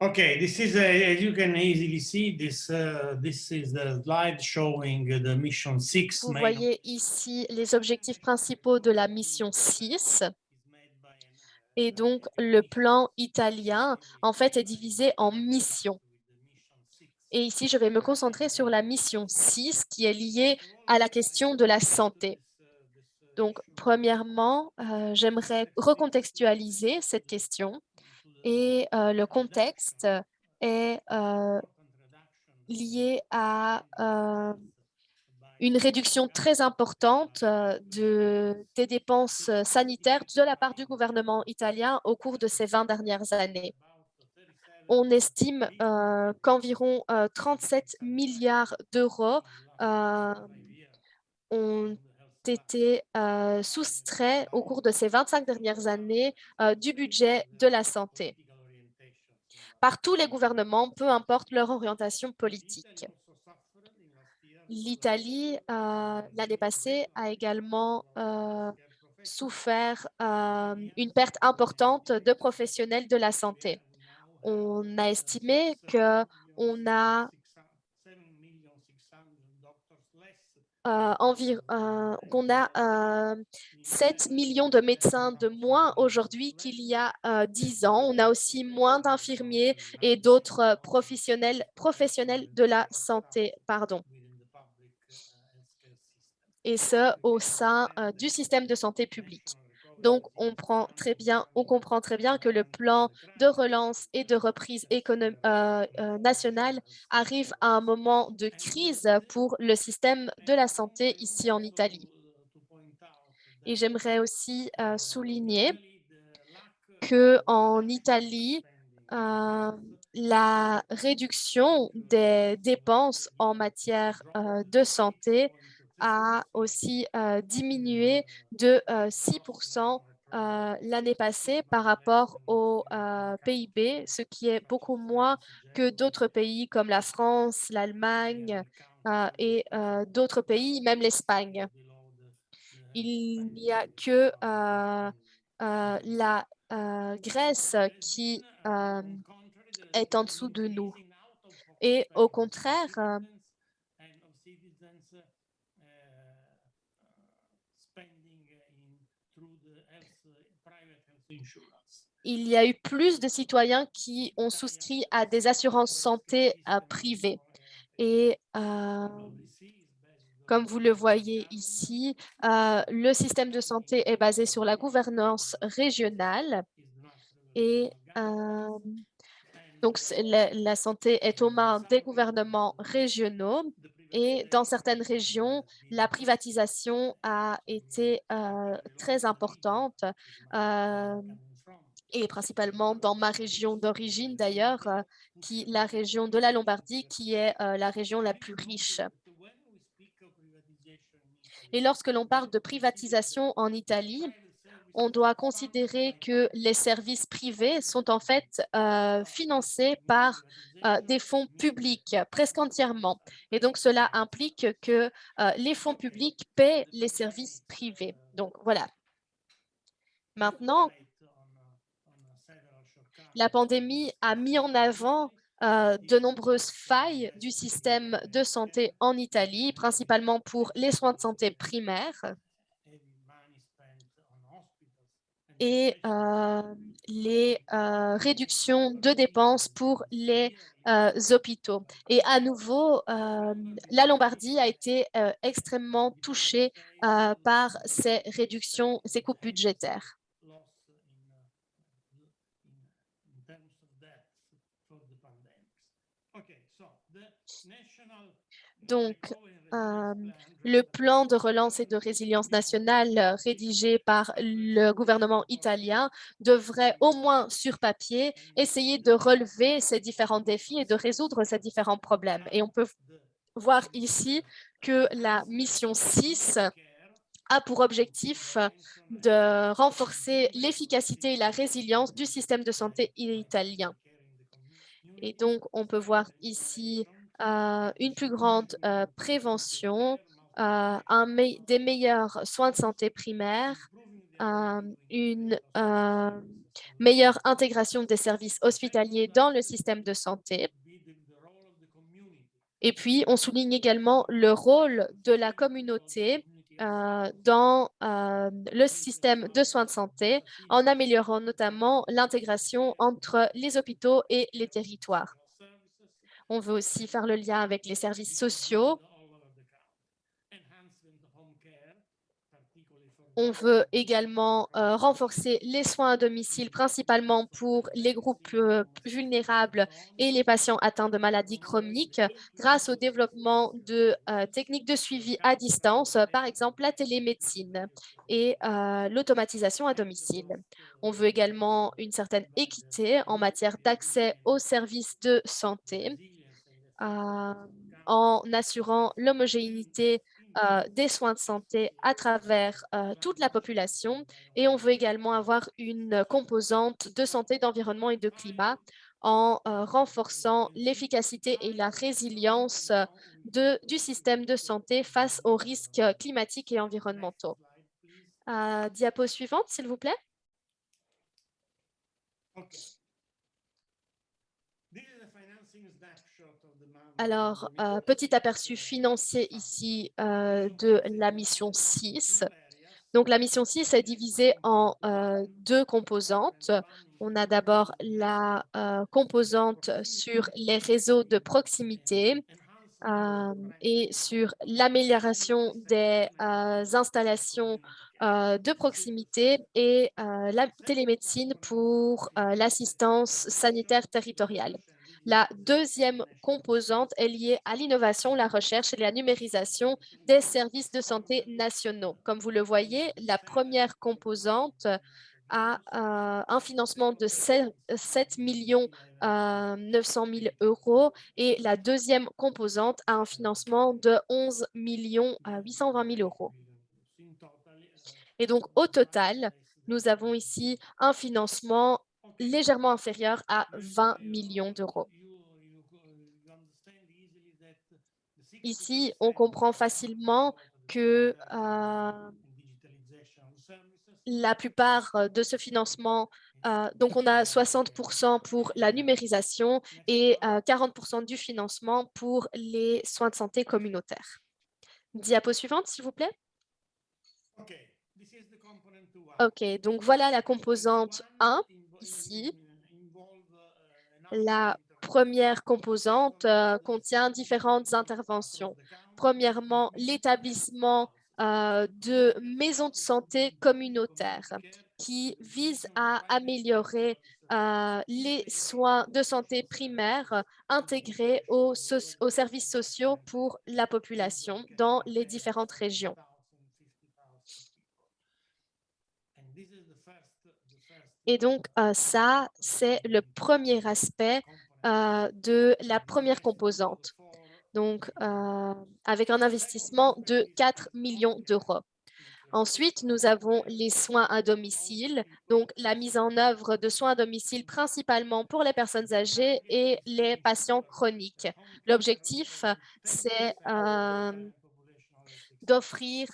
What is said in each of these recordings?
Okay, this is, as you can easily see, this is the slide showing the mission 6 Vous main voyez ici les objectifs principaux de la mission 6. Et donc, le plan italien, en fait, est divisé en missions. Et ici, je vais me concentrer sur la mission 6 qui est liée à la question de la santé. Donc, premièrement, j'aimerais recontextualiser cette question et le contexte est lié à une réduction très importante des dépenses sanitaires de la part du gouvernement italien au cours de ces 20 dernières années. On estime qu'environ 37 milliards d'euros ont été soustraits au cours de ces 25 dernières années du budget de la santé par tous les gouvernements, peu importe leur orientation politique. L'Italie, l'année passée, a également souffert une perte importante de professionnels de la santé. On a estimé qu'on a qu'on a 7 millions de médecins de moins aujourd'hui qu'il y a 10 ans. On a aussi moins d'infirmiers et d'autres professionnels de la santé, pardon. Et ce, au sein du système de santé publique. Donc, on comprend très bien que le plan de relance et de reprise nationale arrive à un moment de crise pour le système de la santé ici en Italie. Et j'aimerais aussi souligner qu'en Italie, la réduction des dépenses en matière de santé a aussi diminué de 6% l'année passée par rapport au PIB, ce qui est beaucoup moins que d'autres pays comme la France, l'Allemagne et d'autres pays, même l'Espagne. Il n'y a que la Grèce qui est en dessous de nous. Et au contraire, il y a eu plus de citoyens qui ont souscrit à des assurances santé privées. Et comme vous le voyez ici, le système de santé est basé sur la gouvernance régionale et donc la santé est aux mains des gouvernements régionaux et dans certaines régions, la privatisation a été très importante et principalement dans ma région d'origine d'ailleurs, la région de la Lombardie, qui est la région la plus riche. Et lorsque l'on parle de privatisation en Italie, on doit considérer que les services privés sont en fait financés par des fonds publics presque entièrement. Et donc, cela implique que les fonds publics paient les services privés. Donc, voilà. Maintenant, la pandémie a mis en avant de nombreuses failles du système de santé en Italie, principalement pour les soins de santé primaires et les réductions de dépenses pour les hôpitaux. Et à nouveau, la Lombardie a été extrêmement touchée par ces réductions, ces coupes budgétaires. Donc, le plan de relance et de résilience nationale rédigé par le gouvernement italien devrait au moins sur papier essayer de relever ces différents défis et de résoudre ces différents problèmes. Et on peut voir ici que la mission 6 a pour objectif de renforcer l'efficacité et la résilience du système de santé italien. Et donc, on peut voir ici une plus grande prévention, des meilleurs soins de santé primaires une meilleure intégration des services hospitaliers dans le système de santé. Et puis, on souligne également le rôle de la communauté dans le système de soins de santé, en améliorant notamment l'intégration entre les hôpitaux et les territoires. On veut aussi faire le lien avec les services sociaux. On veut également renforcer les soins à domicile, principalement pour les groupes vulnérables et les patients atteints de maladies chroniques, grâce au développement de techniques de suivi à distance, par exemple la télémédecine et l'automatisation à domicile. On veut également une certaine équité en matière d'accès aux services de santé, en assurant l'homogénéité des soins de santé à travers toute la population. Et on veut également avoir une composante de santé, d'environnement et de climat en renforçant l'efficacité et la résilience du système de santé face aux risques climatiques et environnementaux. Diapo suivante, s'il vous plaît. Alors, petit aperçu financier ici de la mission 6. Donc, la mission 6 est divisée en deux composantes. On a d'abord la composante sur les réseaux de proximité et sur l'amélioration des installations de proximité et la télémédecine pour l'assistance sanitaire territoriale. La deuxième composante est liée à l'innovation, la recherche et la numérisation des services de santé nationaux. Comme vous le voyez, la première composante a un financement de 7 millions 900 000 euros et la deuxième composante a un financement de 11 millions 820 000 euros. Et donc, au total, nous avons ici un financement légèrement inférieur à 20 millions d'euros. Ici, on comprend facilement que la plupart de ce financement, donc on a 60% pour la numérisation et 40% du financement pour les soins de santé communautaires. Diapo suivante, s'il vous plaît. OK, donc voilà la composante 1 ici. La première composante contient différentes interventions. Premièrement, l'établissement de maisons de santé communautaires qui visent à améliorer les soins de santé primaires intégrés aux services sociaux pour la population dans les différentes régions. Et donc, ça, c'est le premier aspect de la première composante. Donc, avec un investissement de 4 millions d'euros. Ensuite, nous avons les soins à domicile, donc la mise en œuvre de soins à domicile principalement pour les personnes âgées et les patients chroniques. L'objectif, c'est d'offrir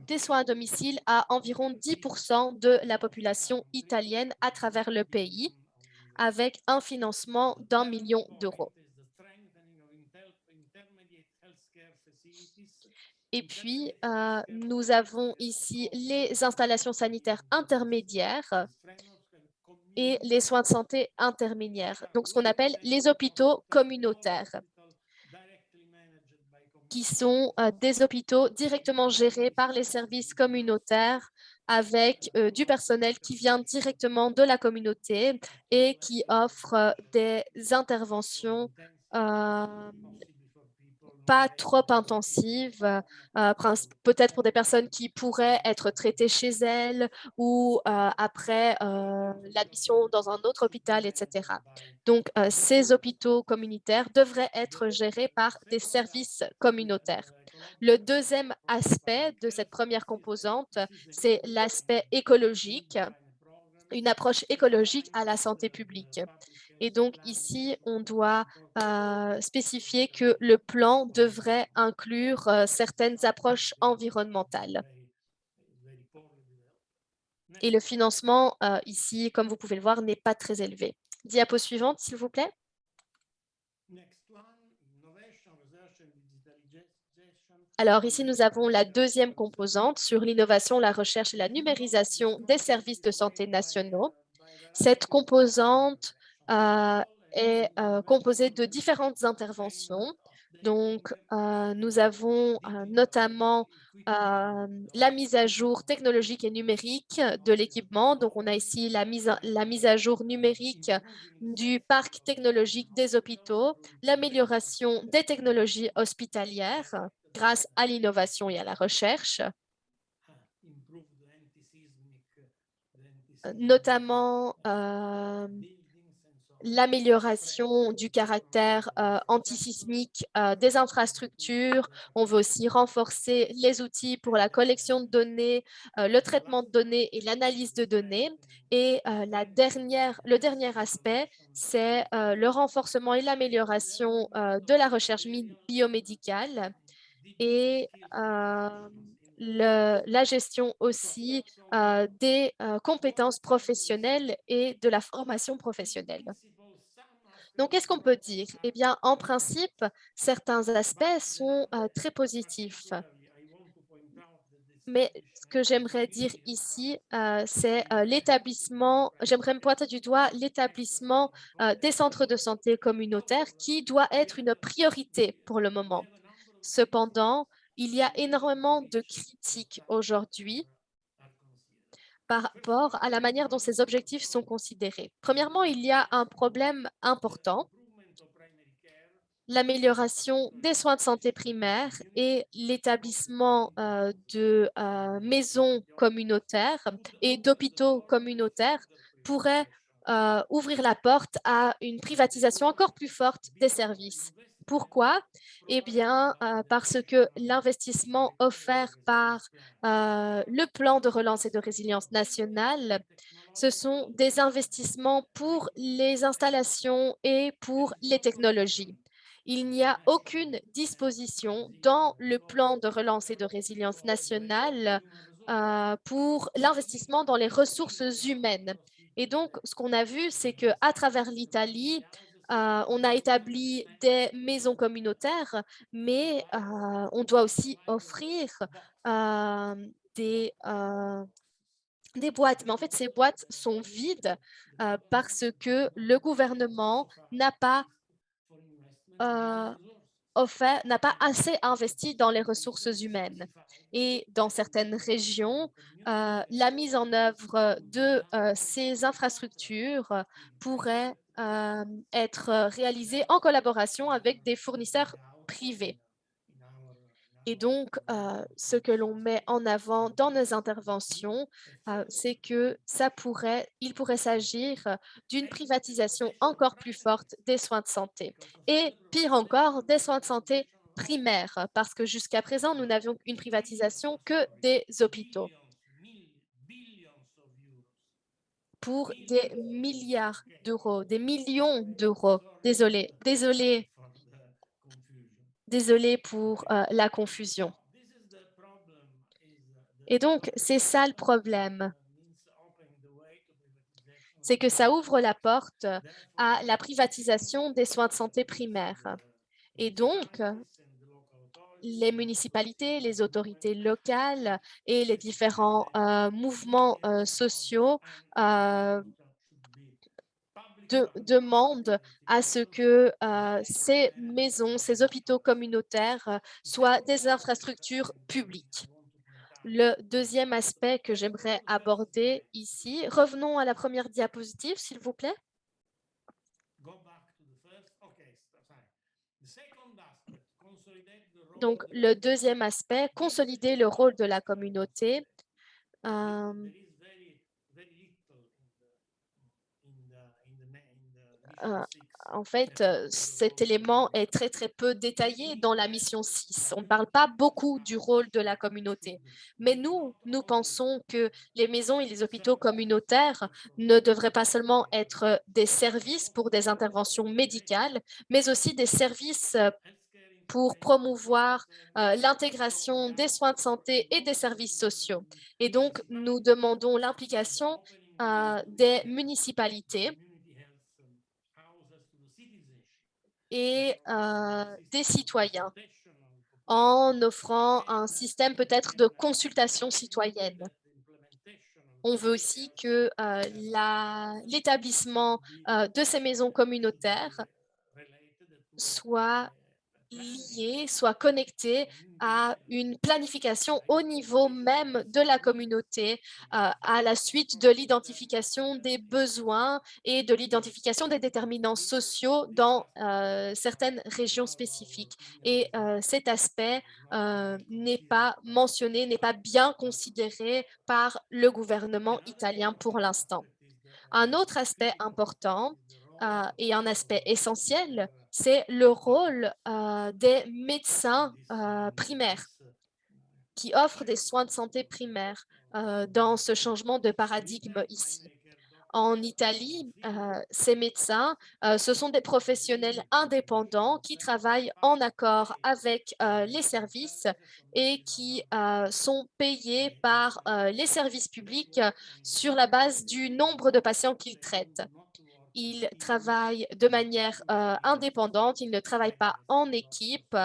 des soins à domicile à environ 10% de la population italienne à travers le pays, avec un financement d'1 million d'euros. Et puis, nous avons ici les installations sanitaires intermédiaires et les soins de santé intermédiaires, donc ce qu'on appelle les hôpitaux communautaires, qui sont des hôpitaux directement gérés par les services communautaires avec du personnel qui vient directement de la communauté et qui offre des interventions pas trop intensive, peut-être pour des personnes qui pourraient être traitées chez elles ou après l'admission dans un autre hôpital, etc. Donc, ces hôpitaux communautaires devraient être gérés par des services communautaires. Le deuxième aspect de cette première composante, c'est l'aspect écologique, une approche écologique à la santé publique. Et donc ici, on doit spécifier que le plan devrait inclure certaines approches environnementales. Et le financement, ici, comme vous pouvez le voir, n'est pas très élevé. Diapo suivante, s'il vous plaît. Alors ici, nous avons la deuxième composante sur l'innovation, la recherche et la numérisation des services de santé nationaux. Cette composante est composée de différentes interventions. Donc, nous avons notamment la mise à jour technologique et numérique de l'équipement. Donc, on a ici la mise à jour numérique du parc technologique des hôpitaux, l'amélioration des technologies hospitalières grâce à l'innovation et à la recherche, notamment l'amélioration du caractère antisismique des infrastructures. On veut aussi renforcer les outils pour la collection de données, le traitement de données et l'analyse de données. Et le dernier aspect, c'est le renforcement et l'amélioration de la recherche biomédicale et la gestion aussi des compétences professionnelles et de la formation professionnelle. Donc, qu'est-ce qu'on peut dire? Eh bien, en principe, certains aspects sont très positifs. Mais ce que j'aimerais dire ici, c'est l'établissement, j'aimerais me pointer du doigt l'établissement des centres de santé communautaires qui doit être une priorité pour le moment. Cependant, il y a énormément de critiques aujourd'hui par rapport à la manière dont ces objectifs sont considérés. Premièrement, il y a un problème important, l'amélioration des soins de santé primaires et l'établissement de maisons communautaires et d'hôpitaux communautaires pourraient ouvrir la porte à une privatisation encore plus forte des services. Pourquoi? Eh bien, parce que l'investissement offert par le plan de relance et de résilience nationale, ce sont des investissements pour les installations et pour les technologies. Il n'y a aucune disposition dans le plan de relance et de résilience nationale pour l'investissement dans les ressources humaines. Et donc, ce qu'on a vu, c'est qu'à travers l'Italie, on a établi des maisons communautaires, mais on doit aussi offrir euh, des, euh, des boîtes. Mais en fait, ces boîtes sont vides parce que le gouvernement n'a pas euh, n'a pas assez investi dans les ressources humaines. Et dans certaines régions, la mise en œuvre de ces infrastructures pourrait être réalisée en collaboration avec des fournisseurs privés. Et donc, ce que l'on met en avant dans nos interventions, c'est que il pourrait s'agir d'une privatisation encore plus forte des soins de santé. Et pire encore, des soins de santé primaires, parce que jusqu'à présent, nous n'avions une privatisation que des hôpitaux pour des milliards d'euros, des millions d'euros. Désolé pour la confusion. Et donc, c'est ça le problème, c'est que ça ouvre la porte à la privatisation des soins de santé primaires. Et donc, les municipalités, les autorités locales et les différents mouvements sociaux demandent à ce que ces maisons, ces hôpitaux communautaires soient des infrastructures publiques. Le deuxième aspect que j'aimerais aborder ici, revenons à la première diapositive, s'il vous plaît. Donc, le deuxième aspect, consolider le rôle de la communauté. Euh, En fait, cet élément est très, très peu détaillé dans la mission 6. On ne parle pas beaucoup du rôle de la communauté. Mais nous pensons que les maisons et les hôpitaux communautaires ne devraient pas seulement être des services pour des interventions médicales, mais aussi des services pour promouvoir l'intégration des soins de santé et des services sociaux. Et donc, nous demandons l'implication des municipalités et des citoyens en offrant un système peut-être de consultation citoyenne. On veut aussi que l'établissement de ces maisons communautaires soit lié, soit connecté à une planification au niveau même de la communauté, à la suite de l'identification des besoins et de l'identification des déterminants sociaux dans certaines régions spécifiques. Et cet aspect n'est pas mentionné, n'est pas bien considéré par le gouvernement italien pour l'instant. Un autre aspect important et un aspect essentiel, c'est le rôle des médecins primaires qui offrent des soins de santé primaires dans ce changement de paradigme ici. En Italie, ces médecins, ce sont des professionnels indépendants qui travaillent en accord avec les services et qui sont payés par les services publics sur la base du nombre de patients qu'ils traitent. Ils travaillent de manière indépendante, ils ne travaillent pas en équipe.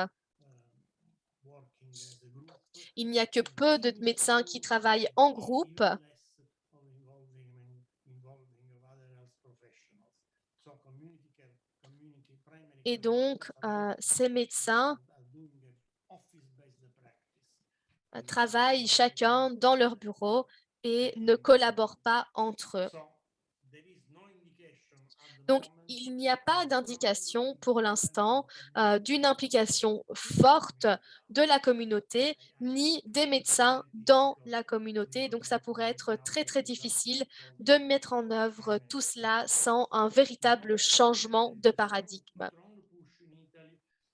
Il n'y a que peu de médecins qui travaillent en groupe. Et donc, ces médecins travaillent chacun dans leur bureau et ne collaborent pas entre eux. Donc, il n'y a pas d'indication pour l'instant d'une implication forte de la communauté ni des médecins dans la communauté. Donc, ça pourrait être très, très difficile de mettre en œuvre tout cela sans un véritable changement de paradigme.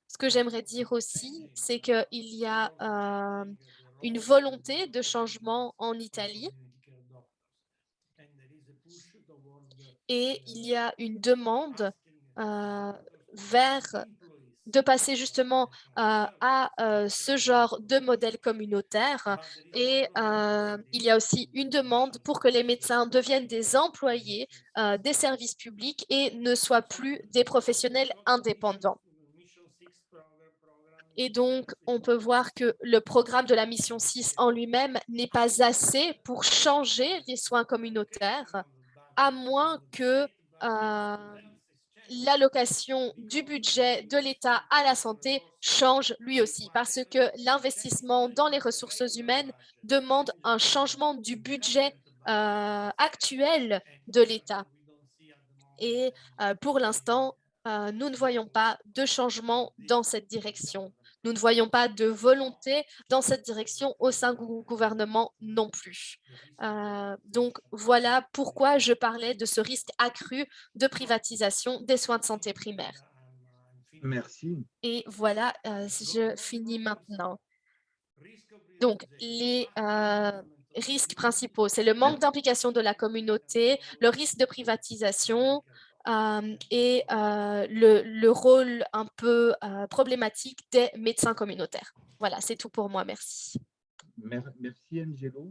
Ce que j'aimerais dire aussi, c'est qu'il y a une volonté de changement en Italie et il y a une demande vers de passer justement à ce genre de modèle communautaire. Et il y a aussi une demande pour que les médecins deviennent des employés des services publics et ne soient plus des professionnels indépendants. Et donc, on peut voir que le programme de la mission 6 en lui-même n'est pas assez pour changer les soins communautaires, à moins que l'allocation du budget de l'État à la santé change lui aussi, parce que l'investissement dans les ressources humaines demande un changement du budget actuel de l'État. Et pour l'instant, nous ne voyons pas de changement dans cette direction. Nous ne voyons pas de volonté dans cette direction au sein du gouvernement non plus. Donc voilà pourquoi je parlais de ce risque accru de privatisation des soins de santé primaires. Merci. Et voilà, je finis maintenant. Donc, les risques principaux, c'est le manque d'implication de la communauté, le risque de privatisation et le rôle un peu problématique des médecins communautaires. Voilà, c'est tout pour moi. Merci. Merci, Angelo.